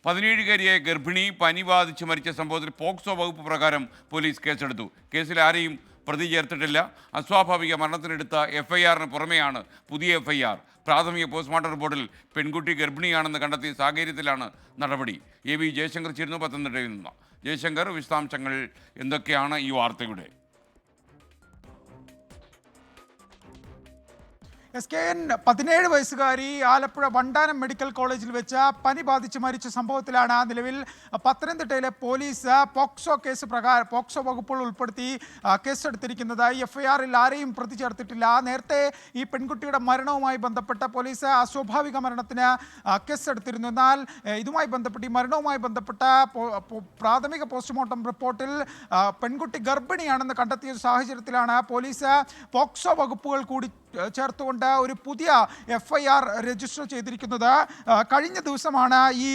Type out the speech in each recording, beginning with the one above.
17-കാരിയായ ഗർഭിണി പനി ബാധിച്ച് മരിച്ച സംഭവത്തിൽ പോക്സോ വകുപ്പ് പ്രകാരം പോലീസ് കേസെടുത്തു. കേസിൽ ആരെയും പ്രതി ചേർത്തിട്ടില്ല. അസ്വാഭാവിക മരണത്തിനെടുത്ത എഫ്ഐആറിന് പുറമെയാണ് പുതിയ എഫ്ഐആർ. പ്രാഥമിക പോസ്റ്റ്മോർട്ടം റിപ്പോർട്ടിൽ പെൺകുട്ടി ഗർഭിണിയാണെന്ന് കണ്ടെത്തിയ സാഹചര്യത്തിലാണ് നടപടി. AV ജയശങ്കർ ചേരുന്നു പത്തനംതിട്ടയിൽ നിന്ന്. ജയശങ്കർ, വിശദാംശങ്ങൾ എന്തൊക്കെയാണ് ഈ വാർത്തയുടെ? SKN 17 വയസ്സുകാരി ആലപ്പുഴ വണ്ടാനം മെഡിക്കൽ കോളേജിൽ വെച്ച് പനി ബാധിച്ച് മരിച്ച സംഭവത്തിലാണ് നിലവിൽ പത്തനംതിട്ടയിലെ പോലീസ് പോക്സോ കേസ് പ്രകാരം പോക്സോ വകുപ്പുകൾ ഉൾപ്പെടുത്തി കേസെടുത്തിരിക്കുന്നത്. എഫ്ഐആറിൽ ആരെയും പ്രതി ചേർത്തിട്ടില്ല. നേരത്തെ ഈ പെൺകുട്ടിയുടെ മരണവുമായി ബന്ധപ്പെട്ട പോലീസ് അസ്വാഭാവിക മരണത്തിന് കേസെടുത്തിരുന്നു. എന്നാൽ ഇതുമായി ബന്ധപ്പെട്ട് ഈ മരണവുമായി ബന്ധപ്പെട്ട പ്രാഥമിക പോസ്റ്റ്മോർട്ടം റിപ്പോർട്ടിൽ പെൺകുട്ടി ഗർഭിണിയാണെന്ന് കണ്ടെത്തിയ സാഹചര്യത്തിലാണ് പോലീസ് പോക്സോ വകുപ്പുകൾ കൂടി ചേർത്തുകൊണ്ട് ഒരു പുതിയ എഫ്ഐആർ രജിസ്റ്റർ ചെയ്തിരിക്കുന്നത്. കഴിഞ്ഞ ദിവസമാണ് ഈ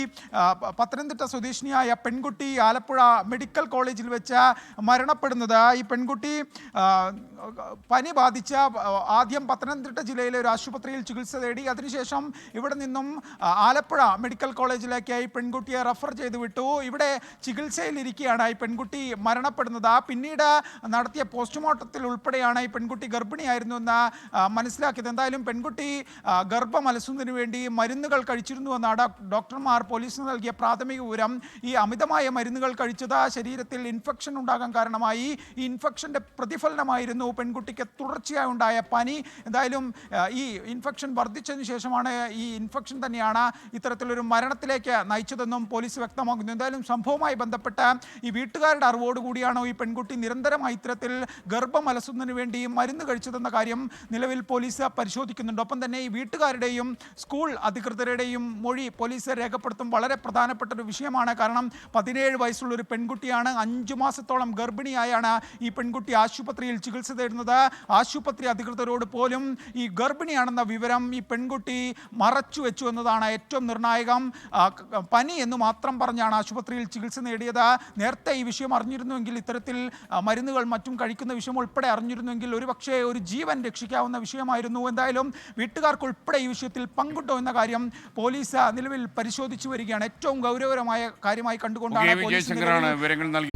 പത്തനംതിട്ട സ്വദേശിനിയായ പെൺകുട്ടി ആലപ്പുഴ മെഡിക്കൽ കോളേജിൽ വെച്ച് മരണപ്പെടുന്നത്. ഈ പെൺകുട്ടി പനി ബാധിച്ച ആദ്യം പത്തനംതിട്ട ജില്ലയിലെ ഒരു ആശുപത്രിയിൽ ചികിത്സ തേടി. അതിനുശേഷം ഇവിടെ നിന്നും ആലപ്പുഴ മെഡിക്കൽ കോളേജിലേക്കായി പെൺകുട്ടിയെ റെഫർ ചെയ്ത് വിട്ടു. ഇവിടെ ചികിത്സയിലിരിക്കുകയാണ് ഈ പെൺകുട്ടി മരണപ്പെടുന്നത്. പിന്നീട് നടത്തിയ പോസ്റ്റ്മോർട്ടത്തിൽ ഉൾപ്പെടെയാണ് ഈ പെൺകുട്ടി ഗർഭിണിയായിരുന്നു എന്ന് മനസ്സിലാക്കിയത്. എന്തായാലും പെൺകുട്ടി ഗർഭം അലസുന്നതിന് വേണ്ടി മരുന്നുകൾ കഴിച്ചിരുന്നുവെന്നാണ് ഡോക്ടർമാർ പോലീസിന് നൽകിയ പ്രാഥമിക വിവരം. ഈ അമിതമായ മരുന്നുകൾ കഴിച്ചത് ശരീരത്തിൽ ഇൻഫെക്ഷൻ ഉണ്ടാകാൻ കാരണമായി. ഈ ഇൻഫെക്ഷൻ്റെ പ്രതിഫലനമായിരുന്നു പെൺകുട്ടിക്ക് തുടർച്ചയായി ഉണ്ടായ പനി. എന്തായാലും ഈ ഇൻഫെക്ഷൻ വർദ്ധിച്ചതിന് ശേഷമാണ് ഈ ഇൻഫെക്ഷൻ തന്നെയാണ് ഇത്തരത്തിലൊരു മരണത്തിലേക്ക് നയിച്ചതെന്നും പോലീസ് വ്യക്തമാക്കുന്നു. എന്തായാലും സംഭവവുമായി ബന്ധപ്പെട്ട് ഈ വീട്ടുകാരുടെ അറിവോടുകൂടിയാണോ ഈ പെൺകുട്ടി നിരന്തരമായി ഇത്തരത്തിൽ ഗർഭം അലസുന്നതിന് വേണ്ടി മരുന്ന് കഴിച്ചതെന്ന കാര്യം നിലവിൽ പോലീസ് പരിശോധിക്കുന്നുണ്ട്. ഒപ്പം തന്നെ ഈ വീട്ടുകാരുടെയും സ്കൂൾ അധികൃതരുടെയും മൊഴി പോലീസ് രേഖപ്പെടുത്തും. വളരെ പ്രധാനപ്പെട്ട ഒരു വിഷയമാണ്. കാരണം 17 വയസ്സുള്ള ഒരു പെൺകുട്ടിയാണ്. 5 മാസത്തോളം ഗർഭിണിയായാണ് ഈ പെൺകുട്ടി ആശുപത്രിയിൽ ചികിത്സ തേടുന്നത്. ആശുപത്രി അധികൃതരോട് പോലും ഈ ഗർഭിണിയാണെന്ന വിവരം ഈ പെൺകുട്ടി മറച്ചു വെച്ചു എന്നതാണ് ഏറ്റവും നിർണായകം. പനി എന്ന് മാത്രം പറഞ്ഞാണ് ആശുപത്രിയിൽ ചികിത്സ നേടിയത്. നേരത്തെ ഈ വിഷയം അറിഞ്ഞിരുന്നുവെങ്കിൽ, ഇത്തരത്തിൽ മരുന്നുകൾ മറ്റും കഴിക്കുന്ന വിഷയം ഉൾപ്പെടെ അറിഞ്ഞിരുന്നുവെങ്കിൽ ഒരുപക്ഷെ ഒരു ജീവൻ രക്ഷിക്കാവുന്ന വിഷയമായിരുന്നു. എന്തായാലും വീട്ടുകാർക്ക് ഉൾപ്പെടെ ഈ വിഷയത്തിൽ പങ്കുണ്ടോ എന്ന കാര്യം പോലീസ് നിലവിൽ പരിശോധിച്ചു വരികയാണ്. ഏറ്റവും ഗൗരവകരമായ കാര്യമായി കണ്ടുകൊണ്ടാണ് പോലീസ്